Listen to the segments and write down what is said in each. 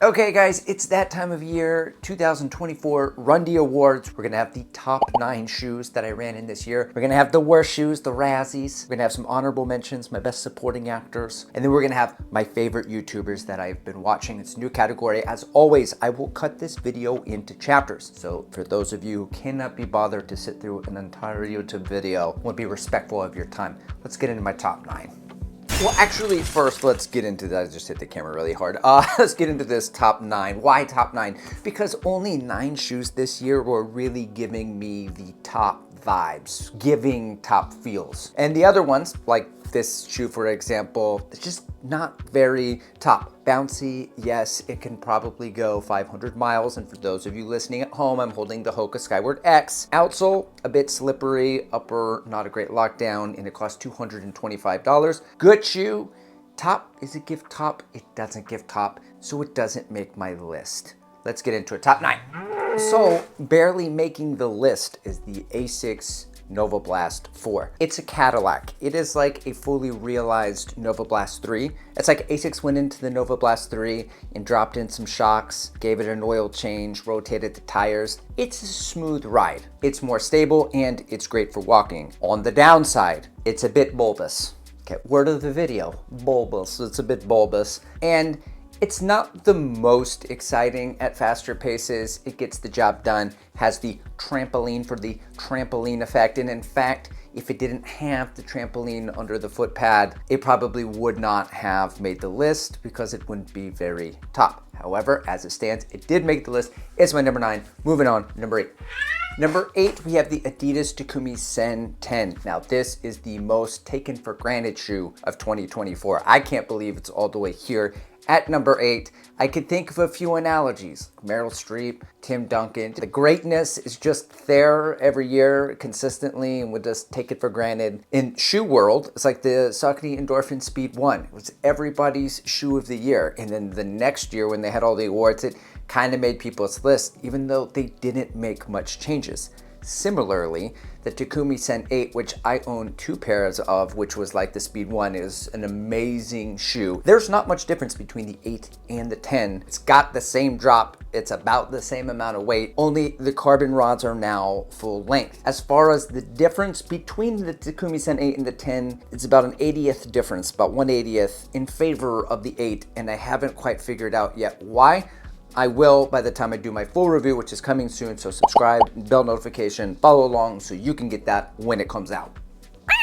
Okay guys, it's that time of year, 2024 Rundee Awards. We're gonna have the top 9 shoes that I ran in this year. We're gonna have the worst shoes, the Razzies. We're gonna have some honorable mentions, my best supporting actors. And then we're gonna have my favorite YouTubers that I've been watching. It's a new category. As always, I will cut this video into chapters. So for those of you who cannot be bothered to sit through an entire YouTube video, I want to be respectful of your time. Let's get into my top 9. Well, actually, first, let's get into that. I just hit the camera really hard. Let's get into this top 9. Why top 9? Because only 9 shoes this year were really giving me the top vibes, giving top feels. And the other ones, like this shoe, for example, it's just not very top. Bouncy, yes, it can probably go 500 miles. And for those of you listening at home, I'm holding the Hoka Skyward X. Outsole, a bit slippery. Upper, not a great lockdown, and it costs $225. Good shoe. Top, is it give top? It doesn't give top, so it doesn't make my list. Let's get into it. Top 9. So, barely making the list is the Asics Nova Blast 4. It's a Cadillac. It is like a fully realized Nova Blast 3. It's like Asics went into the Nova Blast 3 and dropped in some shocks, gave it an oil change, rotated the tires. It's a smooth ride. It's more stable and it's great for walking. On the downside, it's a bit bulbous. Okay, word of the video, bulbous. It's a bit bulbous. And it's not the most exciting at faster paces. It gets the job done, has the trampoline for the trampoline effect. And in fact, if it didn't have the trampoline under the foot pad, it probably would not have made the list because it wouldn't be very top. However, as it stands, it did make the list. It's my number 9. Moving on, number 8. Number 8, we have the Adidas Takumi Sen 10. Now, this is the most taken for granted shoe of 2024. I can't believe it's all the way here. At number 8, I could think of a few analogies. Meryl Streep, Tim Duncan. The greatness is just there every year consistently, and we just take it for granted. In shoe world, it's like the Saucony Endorphin Speed 1. It was everybody's shoe of the year. And then the next year when they had all the awards, it kind of made people's list, even though they didn't make much changes. Similarly, the Takumi Sen 8, which I own 2 pairs of, which was like the Speed 1, is an amazing shoe. There's not much difference between the 8 and the 10. It's got the same drop. It's about the same amount of weight, only the carbon rods are now full length. As far as the difference between the Takumi Sen 8 and the 10, it's about an 80th difference, about 1/80th in favor of the 8, and I haven't quite figured out yet why. I will by the time I do my full review, which is coming soon, so subscribe, bell notification, follow along so you can get that when it comes out.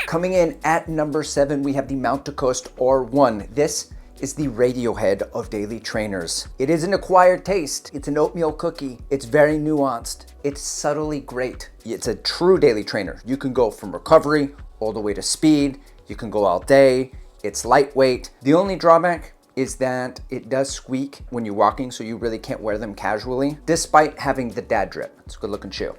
Coming in at number 7, we have the Mount to Coast R1. This is the Radiohead of daily trainers. It is an acquired taste. It's an oatmeal cookie. It's very nuanced. It's subtly great. It's a true daily trainer. You can go from recovery all the way to speed. You can go all day. It's lightweight. The only drawback is that it does squeak when you're walking, so you really can't wear them casually, despite having the dad drip. It's a good looking shoe.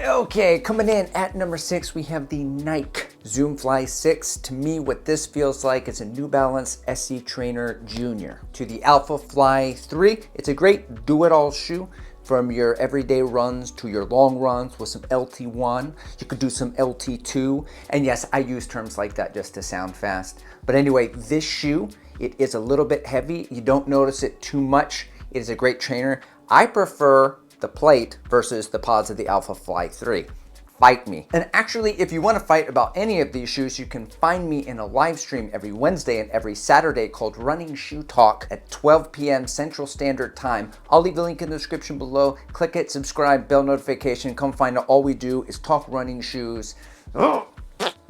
Okay, coming in at number 6, we have the Nike Zoom Fly 6. To me, what this feels like is a New Balance SC Trainer Junior. To the Alpha Fly 3, it's a great do-it-all shoe. From your everyday runs to your long runs with some LT1. You could do some LT2. And yes, I use terms like that just to sound fast. But anyway, this shoe, it is a little bit heavy. You don't notice it too much. It is a great trainer. I prefer the plate versus the pods of the Alpha Fly 3. Fight me. And actually, if you want to fight about any of these shoes, you can find me in a live stream every Wednesday and every Saturday called Running Shoe Talk at 12 p.m. Central Standard Time. I'll leave the link in the description below. Click it, subscribe, bell notification. Come find out. All we do is talk running shoes.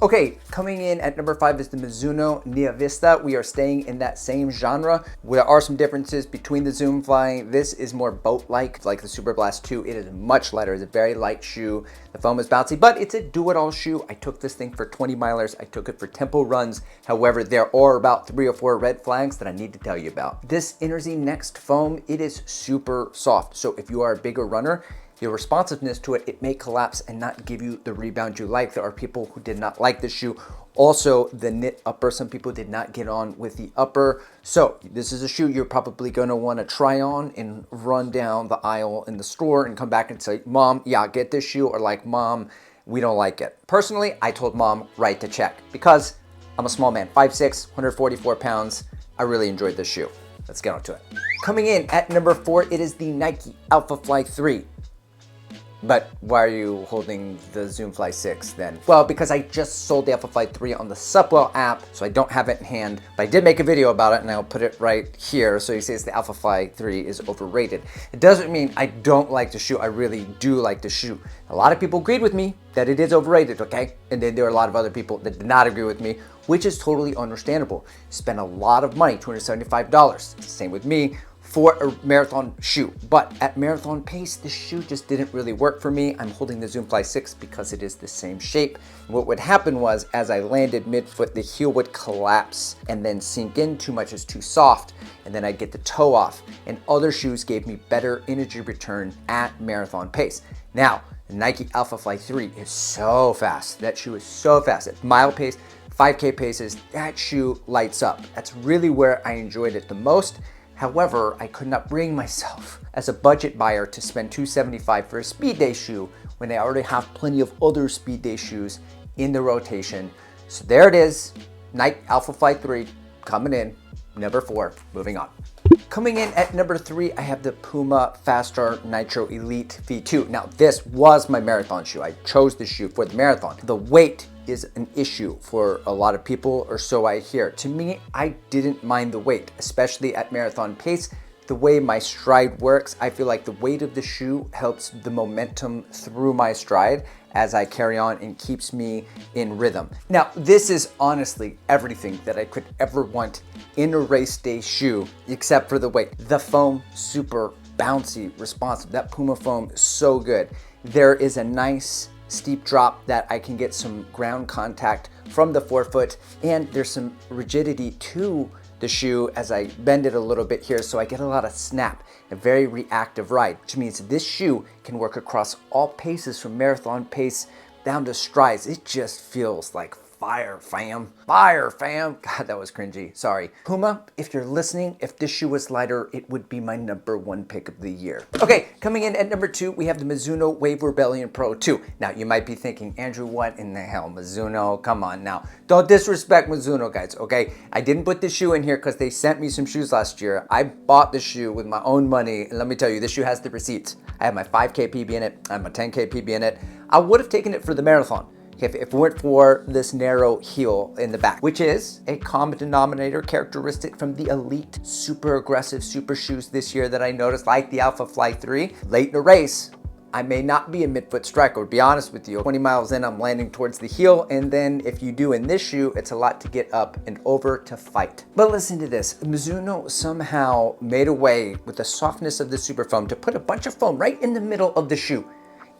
Okay, coming in at number 5 is the Mizuno Nia Vista. We are staying in that same genre. There are some differences between the Zoom Fly. This is more boat-like, like the Super Blast 2. It is much lighter. It's a very light shoe. The foam is bouncy, but it's a do-it-all shoe. I took this thing for 20 milers. I took it for tempo runs. However, there are about 3 or 4 red flags that I need to tell you about. This Interzine Next foam, it is super soft. So if you are a bigger runner, your responsiveness to it, it may collapse and not give you the rebound you like. There are people who did not like this shoe. Also, the knit upper, some people did not get on with the upper. So this is a shoe you're probably gonna wanna try on and run down the aisle in the store and come back and say, Mom, yeah, get this shoe, or like, Mom, we don't like it. Personally, I told Mom, write to check, because I'm a small man, 5'6", 144 pounds. I really enjoyed this shoe. let's get on to it. Coming in at number 4, it is the Nike Alpha Fly 3. But why are you holding the Zoom Fly 6 then? Well, because I just sold the Alpha Fly 3 on the Supwell app, so I don't have it in hand. But I did make a video about it, and I'll put it right here. So you see the Alpha Fly 3 is overrated. It doesn't mean I don't like the shoe. I really do like the shoe. A lot of people agreed with me that it is overrated, okay? And then there are a lot of other people that did not agree with me, which is totally understandable. Spent a lot of money, $275. Same with me, for a marathon shoe. But at marathon pace, the shoe just didn't really work for me. I'm holding the Zoom Fly 6 because it is the same shape. What would happen was, as I landed midfoot, the heel would collapse and then sink in. Too much is too soft, and then I'd get the toe off. And other shoes gave me better energy return at marathon pace. Now, the Nike Alpha Fly 3 is so fast. That shoe is so fast. At mile pace, 5K paces, that shoe lights up. That's really where I enjoyed it the most. However, I could not bring myself as a budget buyer to spend $275 for a speed day shoe when I already have plenty of other speed day shoes in the rotation. So there it is, Nike Alpha Fly 3 coming in, number 4, moving on. Coming in at number 3, I have the Puma Fastar Nitro Elite V2. Now, this was my marathon shoe. I chose this shoe for the marathon. The weight is an issue for a lot of people, or so I hear. To me, I didn't mind the weight, especially at marathon pace. The way my stride works, I feel like the weight of the shoe helps the momentum through my stride as I carry on and keeps me in rhythm. Now, this is honestly everything that I could ever want in a race day shoe, except for the weight. The foam, super bouncy, responsive. That Puma foam is so good. There is a nice steep drop that I can get some ground contact from the forefoot, and there's some rigidity to the shoe as I bend it a little bit here, so I get a lot of snap, a very reactive ride, which means this shoe can work across all paces from marathon pace down to strides. It just feels like fire, fam. Fire, fam. God, that was cringy. Sorry. Puma, if you're listening, if this shoe was lighter, it would be my number 1 pick of the year. Okay, coming in at number 2, we have the Mizuno Wave Rebellion Pro 2. Now, you might be thinking, Andrew, what in the hell? Mizuno, come on now. Don't disrespect Mizuno, guys, okay? I didn't put this shoe in here because they sent me some shoes last year. I bought the shoe with my own money, and let me tell you, this shoe has the receipts. I have my 5K PB in it. I have my 10K PB in it. I would have taken it for the marathon if it weren't for this narrow heel in the back, which is a common denominator characteristic from the elite super aggressive super shoes this year that I noticed, like the Alpha Fly 3. Late in a race, I may not be a midfoot striker, to be honest with you. 20 miles in, I'm landing towards the heel, and then if you do in this shoe, it's a lot to get up and over to fight. But listen to this, Mizuno somehow made a way with the softness of the super foam to put a bunch of foam right in the middle of the shoe.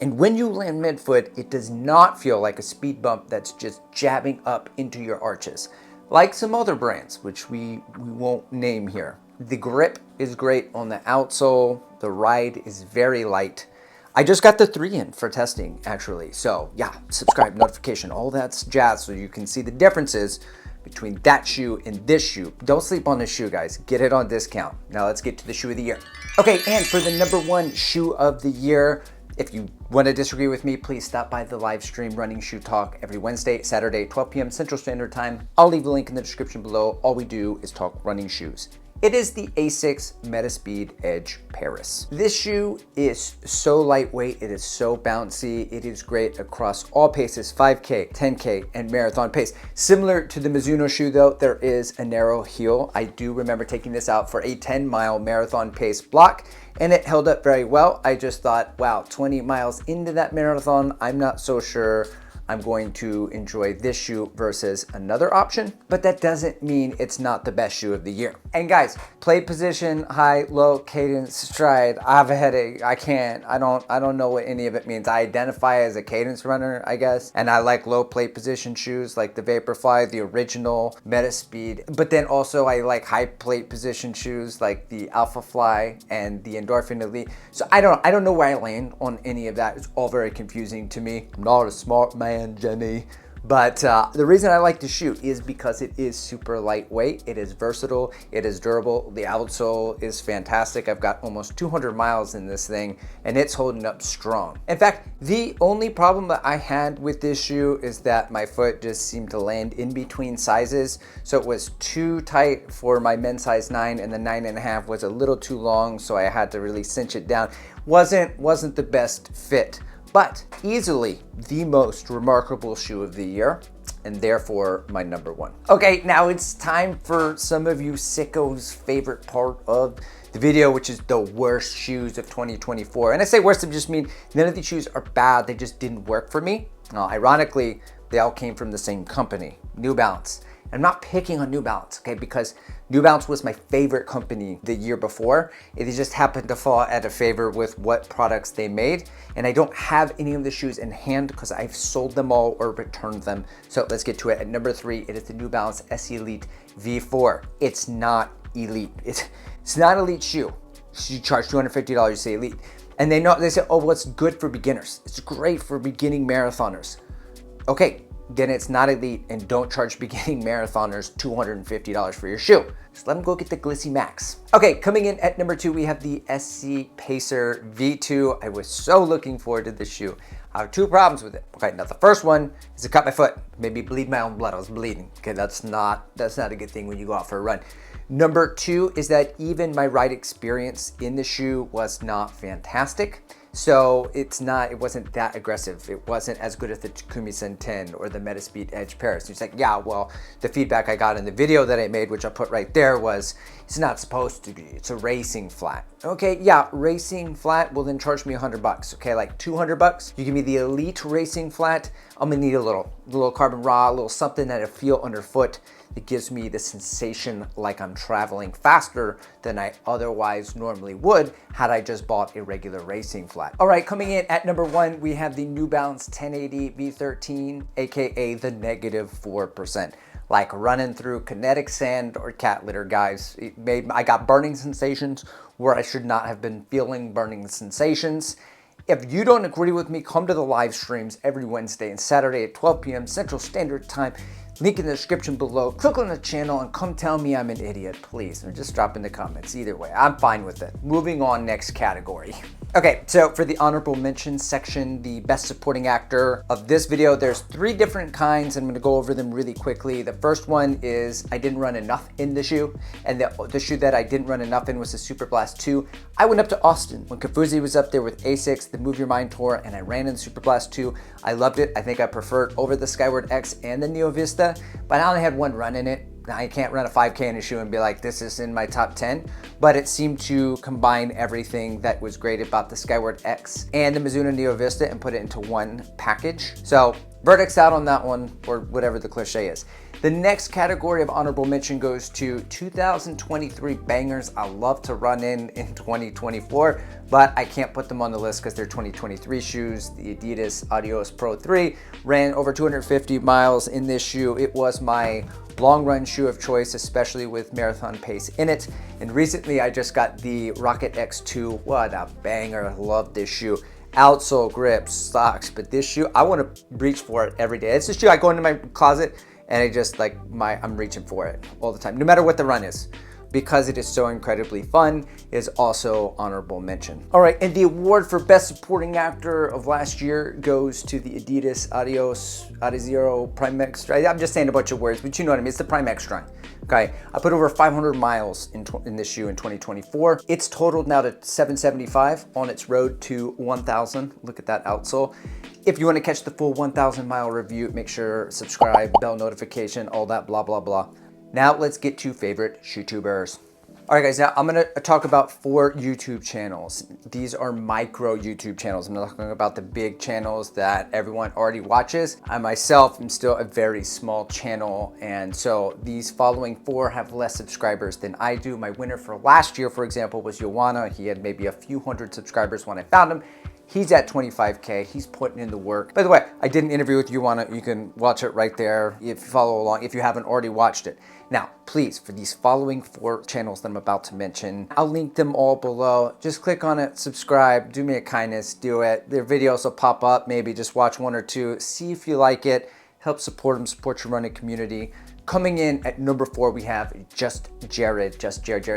And when you land midfoot, it does not feel like a speed bump that's just jabbing up into your arches, like some other brands, which we won't name here. The grip is great on the outsole. The ride is very light. I just got the 3 in for testing, actually. So yeah, subscribe, notification, all that's jazz, so you can see the differences between that shoe and this shoe. Don't sleep on this shoe, guys. Get it on discount. Now let's get to the shoe of the year. Okay, and for the number 1 shoe of the year, if you want to disagree with me, please stop by the live stream Running Shoe Talk every Wednesday, Saturday, 12 p.m. Central Standard Time. I'll leave the link in the description below. All we do is talk running shoes. It is the Asics Metaspeed Edge Paris. This shoe is so lightweight, it is so bouncy, it is great across all paces, 5K, 10K, and marathon pace. Similar to the Mizuno shoe though, there is a narrow heel. I do remember taking this out for a 10-mile marathon pace block, and it held up very well. I just thought, wow, 20 miles into that marathon, I'm not so sure I'm going to enjoy this shoe versus another option, but that doesn't mean it's not the best shoe of the year. And guys, play position, high, low, cadence, stride. I have a headache. I can't. I don't know what any of it means. I identify as a cadence runner, I guess, and I like low plate position shoes like the Vaporfly, the original Metaspeed. But then also I like high plate position shoes like the Alpha Fly and the Endorphin Elite. So I don't know where I land on any of that. It's all very confusing to me. I'm not a smart man, Jenny, But the reason I like the shoe is because it is super lightweight, it is versatile, it is durable, the outsole is fantastic. I've got almost 200 miles in this thing and it's holding up strong. In fact, the only problem that I had with this shoe is that my foot just seemed to land in between sizes. So it was too tight for my men's size 9 and the 9.5 was a little too long, so I had to really cinch it down. Wasn't the best fit, but easily the most remarkable shoe of the year, and therefore my number one. Okay, now it's time for some of you sickos' favorite part of the video, which is the worst shoes of 2024. And I say worst, I just mean none of these shoes are bad, they just didn't work for me. Ironically, they all came from the same company, New Balance. I'm not picking on New Balance, okay, because New Balance was my favorite company the year before. It just happened to fall out of favor with what products they made. And I don't have any of the shoes in hand because I've sold them all or returned them. So let's get to it. At number 3, it is the New Balance SE Elite V4. It's not elite. It's not an elite shoe. You charge $250, you say elite. And they say, oh, well, it's good for beginners. It's great for beginning marathoners. Okay, then it's not elite, and don't charge beginning marathoners $250 for your shoe. Just let them go get the Glissy Max. Okay, coming in at number 2, we have the SC Pacer V2. I was so looking forward to this shoe. I have 2 problems with it. Okay, now the first one is it cut my foot. Made me bleed my own blood. I was bleeding. Okay, that's not a good thing when you go out for a run. Number 2 is that even my ride experience in the shoe was not fantastic. So it wasn't that aggressive. It wasn't as good as the Takumi Sen 10 or the Metaspeed Edge Paris. It's like, yeah, well, the feedback I got in the video that I made, which I'll put right there, was it's not supposed to be. It's a racing flat. Okay, yeah, racing flat, well then charge me $100. Okay, like $200. You give me the elite racing flat, I'm gonna need a little carbon raw, a little something that I feel underfoot. It gives me the sensation like I'm traveling faster than I otherwise normally would had I just bought a regular racing flat. All right, coming in at number 1, we have the New Balance 1080 V13, AKA the -4%. Like running through kinetic sand or cat litter, guys. I got burning sensations where I should not have been feeling burning sensations. If you don't agree with me, come to the live streams every Wednesday and Saturday at 12 p.m. Central Standard Time. Link in the description below. Click on the channel and come tell me I'm an idiot, please. Or just drop in the comments. Either way, I'm fine with it. Moving on, next category. Okay, so for the honorable mention section, the best supporting actor of this video, there's 3 different kinds. I'm gonna go over them really quickly. The first one is I didn't run enough in the shoe, and the shoe that I didn't run enough in was the Super Blast 2. I went up to Austin when Kafuzi was up there with ASICS, the Move Your Mind tour, and I ran in the Super Blast 2. I loved it. I think I preferred over the Skyward X and the Neo Vista, but I only had 1 run in it. I can't run a 5K in a shoe and be like, this is in my top 10, but it seemed to combine everything that was great about the Skyward X and the Mizuno Neo Vista and put it into one package. So verdict's out on that one, or whatever the cliche is. The next category of honorable mention goes to 2023 bangers I love to run in 2024, but I can't put them on the list because they're 2023 shoes. The Adidas Adios Pro 3 ran over 250 miles in this shoe. It was my long run shoe of choice, especially with marathon pace in it. And recently I just got the Rocket X2. What a banger, I love this shoe. Outsole, grip, socks, but this shoe, I want to reach for it every day. It's a shoe I go into my closet and I just like I'm reaching for it all the time, no matter what the run is. Because it is so incredibly fun, is also honorable mention. All right, and the award for best supporting actor of last year goes to the Adidas Adios Adizero Prime Extra. I'm just saying a bunch of words, but you know what I mean. It's the Prime Extra. Okay, I put over 500 miles in this shoe in 2024. It's totaled now to 775 on its road to 1,000. Look at that outsole. If you want to catch the full 1,000 mile review, make sure subscribe, bell notification, all that blah, blah, blah. Now let's get to favorite shootubers. All right, guys, now I'm gonna talk about 4 YouTube channels. These are micro YouTube channels. I'm not talking about the big channels that everyone already watches. I myself am still a very small channel, and so these following 4 have less subscribers than I do. My winner for last year, for example, was Yowana. He had maybe a few hundred subscribers when I found him. He's at 25K, he's putting in the work. By the way, I did an interview with Yowana. You can watch it right there if you follow along, if you haven't already watched it. Now, please, for these following 4 channels that I'm about to mention, I'll link them all below. Just click on it, subscribe, do me a kindness, do it. Their videos will pop up, maybe just watch 1 or 2, see if you like it. help support him, support your running community. Coming in at number 4, we have Just Jared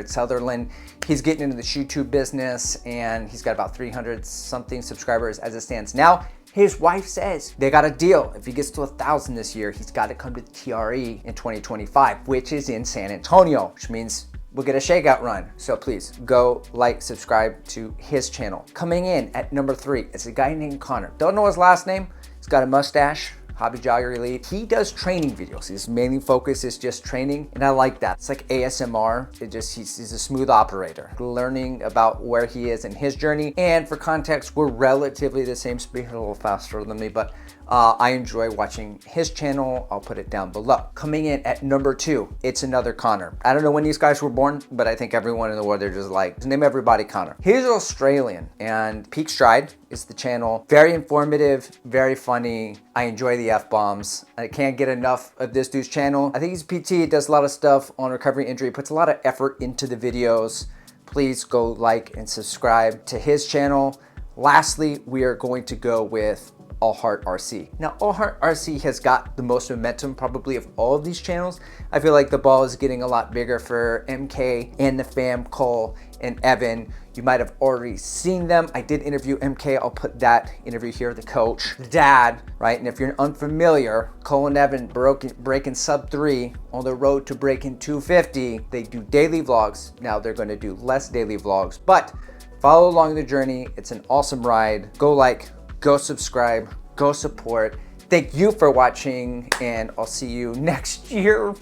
Sutherland. He's getting into the YouTube business and he's got about 300 something subscribers as it stands now. His wife says they got a deal. If he gets to 1,000 this year, he's got to come to the TRE in 2025, which is in San Antonio, which means we'll get a shakeout run. So please go like, subscribe to his channel. Coming in at number 3 is a guy named Connor. Don't know his last name. He's got a mustache. Hobby Jogger Elite. He does training videos. His main focus is just training, and I like that. It's like ASMR. He's a smooth operator. Learning about where he is in his journey, and for context, we're relatively the same speed, a little faster than me, but I enjoy watching his channel. I'll put it down below. Coming in at number 2, it's another Connor. I don't know when these guys were born, but I think everyone in the world, they're just like, name everybody Connor. He's Australian, and Peak Stride is the channel. Very informative, very funny. I enjoy the F-bombs. I can't get enough of this dude's channel. I think he's a PT, does a lot of stuff on recovery injury, puts a lot of effort into the videos. Please go like and subscribe to his channel. Lastly, we are going to go with All Heart RC. Now, All Heart RC has got the most momentum probably of all of these channels. I feel like the ball is getting a lot bigger for MK and the fam, Cole and Evan. You might have already seen them. I did interview MK. I'll put that interview here, the coach, the dad, right? And if you're unfamiliar, Cole and Evan breaking sub 3 on the road to breaking 250. They do daily vlogs. Now they're gonna do less daily vlogs, but follow along the journey. It's an awesome ride. Go like, go subscribe, go support. Thank you for watching, and I'll see you next year.